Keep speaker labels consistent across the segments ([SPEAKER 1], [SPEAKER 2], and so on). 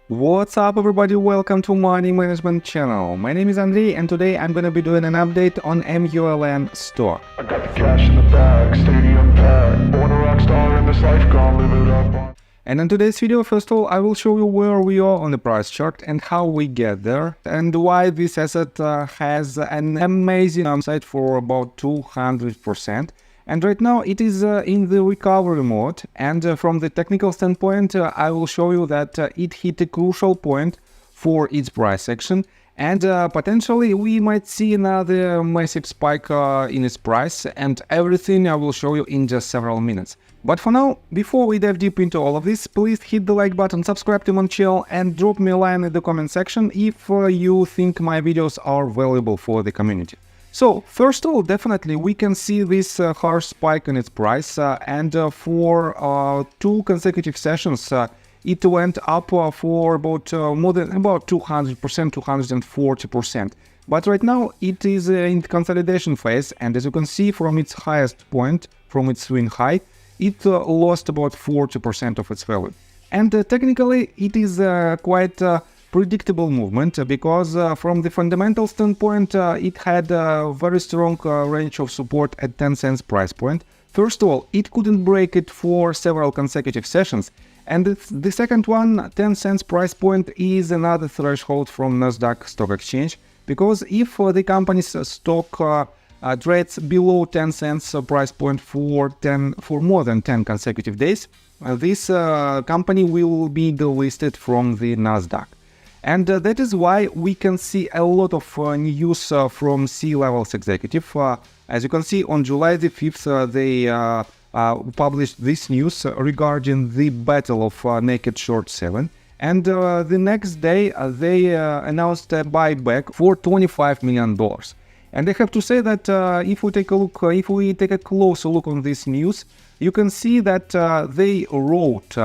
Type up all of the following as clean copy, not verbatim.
[SPEAKER 1] What's up everybody, welcome to Money Management channel. My name is Andrei and today I'm gonna be doing an update on MULN Stock.
[SPEAKER 2] I got the cash in the bag, stadium packed. Born a rock star in this life, gonna live it up.
[SPEAKER 1] And in today's video, first of all, I will show you where we are on the price chart and how we get there and why this asset has an amazing upside for about 200%. And right now it is in the recovery mode, and from the technical standpoint I will show you that it hit a crucial point for its price action, and potentially we might see another massive spike in its price, and everything I will show you in just several minutes. But for now, before we dive deep into all of this, please hit the like button, subscribe to my channel and drop me a line in the comment section if you think my videos are valuable for the community. So, first of all, definitely we can see this harsh spike in its price, and for 2 consecutive sessions it went up for about more than about 200%, 240%. But right now it is in consolidation phase, and as you can see from its highest point, from its swing high, it lost about 40% of its value. And technically it is quite predictable movement, because from the fundamental standpoint it had a very strong range of support at 10 cents price point. First of all, it couldn't break it for several consecutive sessions, and the second one, 10 cents price point, is another threshold from Nasdaq Stock Exchange, because if the company's stock trades below 10 cents price point for more than 10 consecutive days, this company will be delisted from the Nasdaq. And that is why we can see a lot of news from C-levels executive. As you can see, on July the 5th, they published this news regarding the battle of naked short selling. And the next day, they announced a buyback for $25 million. And I have to say that if we take a closer look on this news, you can see that they wrote,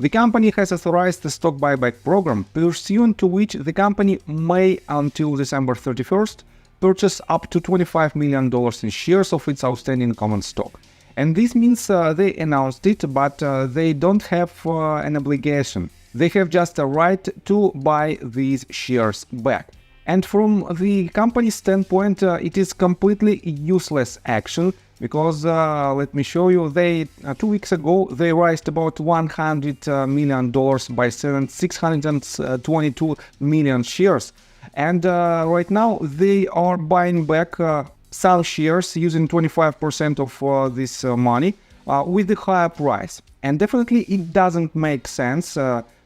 [SPEAKER 1] the company has authorized a stock buyback program, pursuant to which the company may, until December 31st, purchase up to $25 million in shares of its outstanding common stock. And this means they announced it, but they don't have an obligation. They have just a right to buy these shares back. And from the company's standpoint, it is completely useless action, because let me show you, they 2 weeks ago they raised about $100 million by selling 622 million shares, and right now they are buying back some shares using 25% of this money with the higher price. And definitely it doesn't make sense,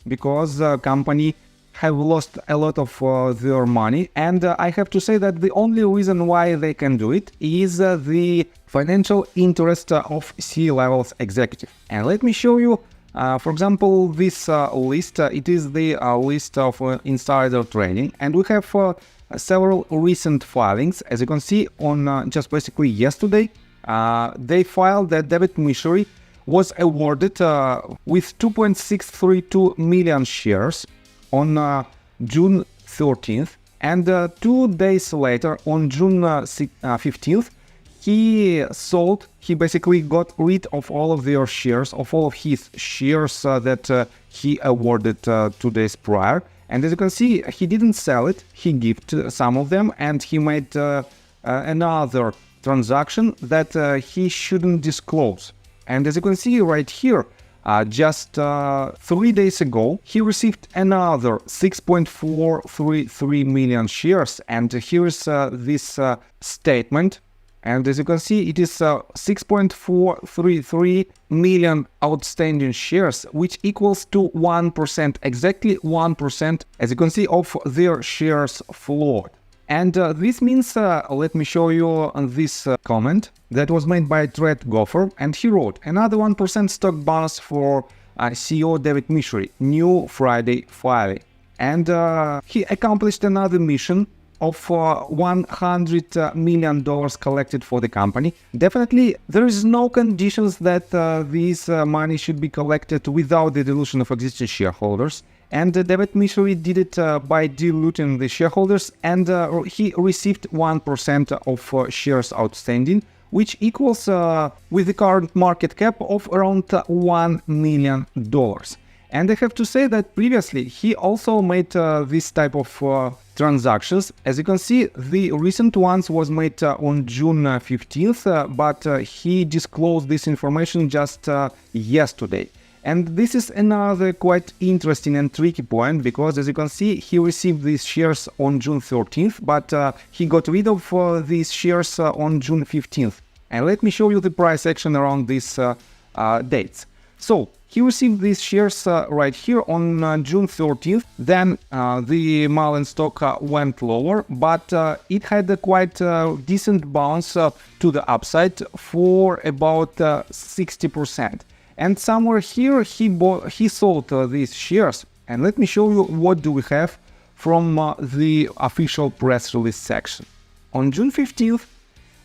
[SPEAKER 1] because the company have lost a lot of their money, and I have to say that the only reason why they can do it is the financial interest of C-levels executive. And let me show you, for example, this list. It is the list of insider trading, and we have several recent filings. As you can see, on just basically yesterday, they filed that David Michery was awarded with 2.632 million shares on June 13th, and 2 days later, on June 15th, he basically got rid of all of their shares, of all of his shares that he awarded 2 days prior. And as you can see, he didn't sell it, he gifted some of them, and he made another transaction that he shouldn't disclose. And as you can see right here, just 3 days ago, he received another 6.433 million shares, and here's this statement. And as you can see, it is 6.433 million outstanding shares, which equals to 1%, exactly 1%, as you can see, of their shares float. And this means, let me show you this comment that was made by Thread Gopher, and he wrote, another 1% stock bonus for CEO David Michery, new Friday filing. And he accomplished another mission of $100 million collected for the company. Definitely, there is no conditions that this money should be collected without the dilution of existing shareholders. And David Michery did it by diluting the shareholders, and he received 1% of shares outstanding, which equals with the current market cap of around $1 million. And I have to say that previously he also made this type of transactions. As you can see, the recent ones was made on June 15th, but he disclosed this information just yesterday. And this is another quite interesting and tricky point, because as you can see, he received these shares on June 13th, but he got rid of these shares on June 15th. And let me show you the price action around these dates. So he received these shares right here on June 30th. Then the MULN stock went lower, but it had a quite decent bounce to the upside for about 60%. And somewhere here he sold these shares. And let me show you what do we have from the official press release section. On June 15th,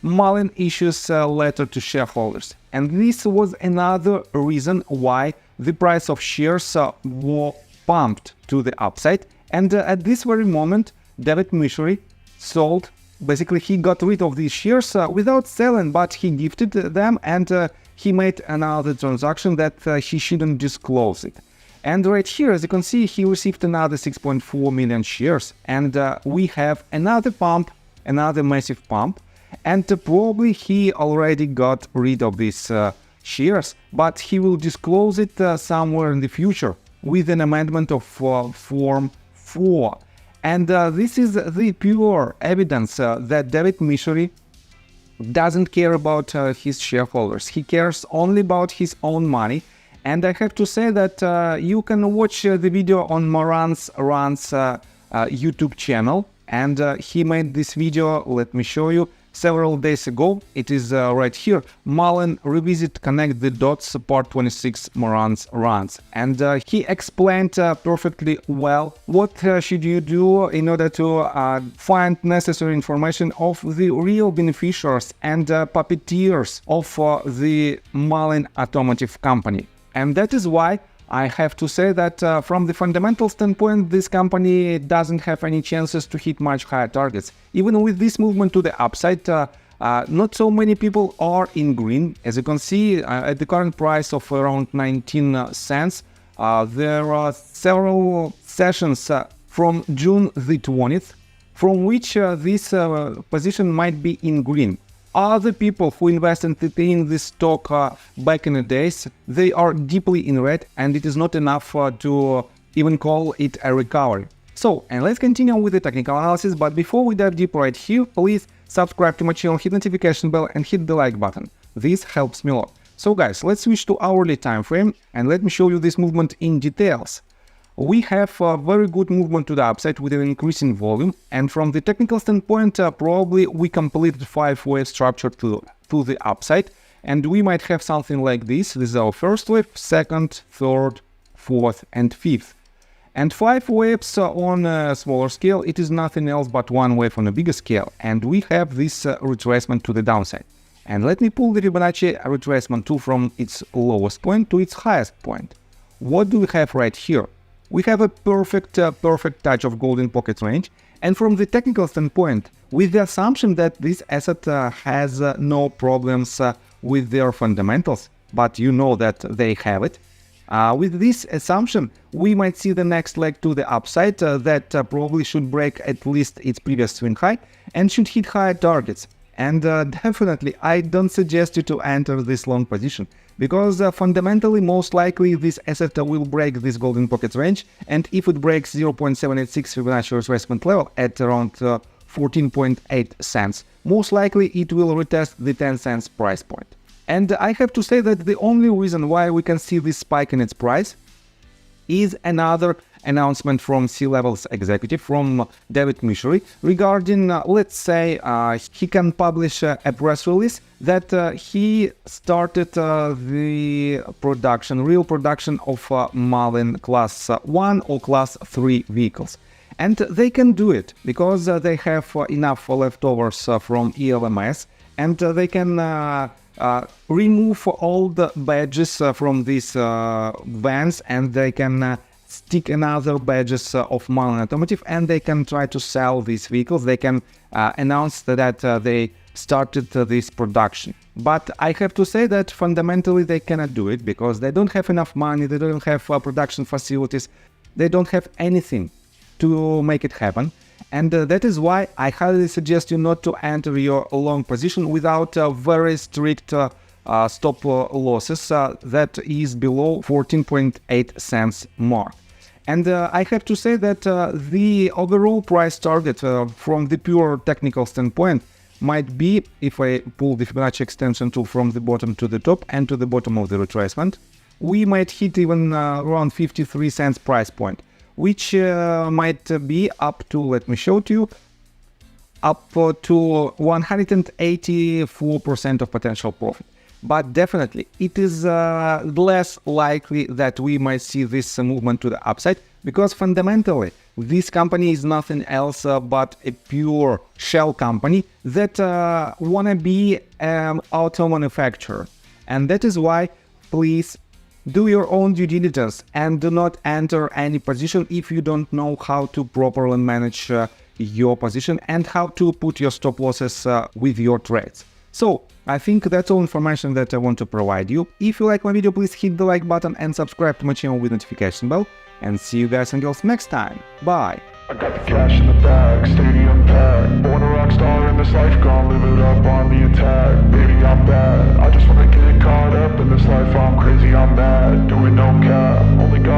[SPEAKER 1] Mullen issues a letter to shareholders, and this was another reason why the price of shares were pumped to the upside. And at this very moment, David Michery sold. Basically, he got rid of these shares without selling, but he gifted them, and he made another transaction that he shouldn't disclose it. And right here, as you can see, he received another 6.4 million shares, and we have another pump, another massive pump. And probably he already got rid of these shares, but he will disclose it somewhere in the future with an amendment of Form 4. And this is the pure evidence that David Michery doesn't care about his shareholders. He cares only about his own money. And I have to say that you can watch the video on Moran's YouTube channel. And he made this video, let me show you, several days ago. It is right here. Mullen Revisit Connect the Dots, Part 26, Moran's runs. And he explained perfectly well what should you do in order to find necessary information of the real beneficiaries and puppeteers of the Mullen Automotive company. And that is why I have to say that from the fundamental standpoint, this company doesn't have any chances to hit much higher targets. Even with this movement to the upside, not so many people are in green. As you can see, at the current price of around 19 cents, there are several sessions from June the 20th, from which this position might be in green. Other people who invested in this stock back in the days, they are deeply in red, and it is not enough to even call it a recovery. So, and let's continue with the technical analysis, but before we dive deep right here, please subscribe to my channel, hit notification bell and hit the like button. This helps me a lot. So guys, let's switch to hourly time frame and let me show you this movement in details. We have a very good movement to the upside with an increasing volume, and from the technical standpoint, probably we completed 5-wave structure to the upside, and we might have something like this. This is our first wave, second, third, fourth, and fifth. And 5 waves on a smaller scale, it is nothing else but 1 wave on a bigger scale, and we have this retracement to the downside. And let me pull the Fibonacci retracement tool from its lowest point to its highest point. What do we have right here? We have a perfect touch of golden pocket range, and from the technical standpoint, with the assumption that this asset has no problems with their fundamentals, but you know that they have it. With this assumption, we might see the next leg to the upside that probably should break at least its previous swing high and should hit higher targets. And definitely, I don't suggest you to enter this long position, because fundamentally, most likely, this asset will break this golden pocket range, and if it breaks 0.786 Fibonacci retracement level at around 14.8 cents, most likely it will retest the 10 cents price point. And I have to say that the only reason why we can see this spike in its price is another announcement from C-levels executive, from David Michery, regarding, let's say, he can publish a press release that he started the production, real production of Mullen Class 1 or Class 3 vehicles. And they can do it because they have enough leftovers from ELMS, and they can remove all the badges from these vans, and they can stick another badges of Mullen Automotive, and they can try to sell these vehicles. They can announce that they started this production. But I have to say that fundamentally they cannot do it because they don't have enough money, they don't have production facilities, they don't have anything to make it happen. And that is why I highly suggest you not to enter your long position without very strict stop losses that is below 14.8 cents mark. And I have to say that the overall price target from the pure technical standpoint might be, if I pull the Fibonacci extension tool from the bottom to the top and to the bottom of the retracement, we might hit even around 53 cents price point, which might be up to, let me show to you, up to 184% of potential profit. But definitely it is less likely that we might see this movement to the upside, because fundamentally this company is nothing else but a pure shell company that wanna be an auto manufacturer. And that is why, please do your own due diligence and do not enter any position if you don't know how to properly manage your position and how to put your stop losses with your trades. So I think that's all information that I want to provide you. If you like my video, please hit the like button and subscribe to my channel with notification bell. And see you guys and girls next time. Bye.
[SPEAKER 2] I got the cash in the bag, stadium packed. Born a rock star in this life, gone live it up on the attack. Baby, I'm bad, I just wanna get caught up in this life. I'm crazy, I'm mad, doing no cap. Only God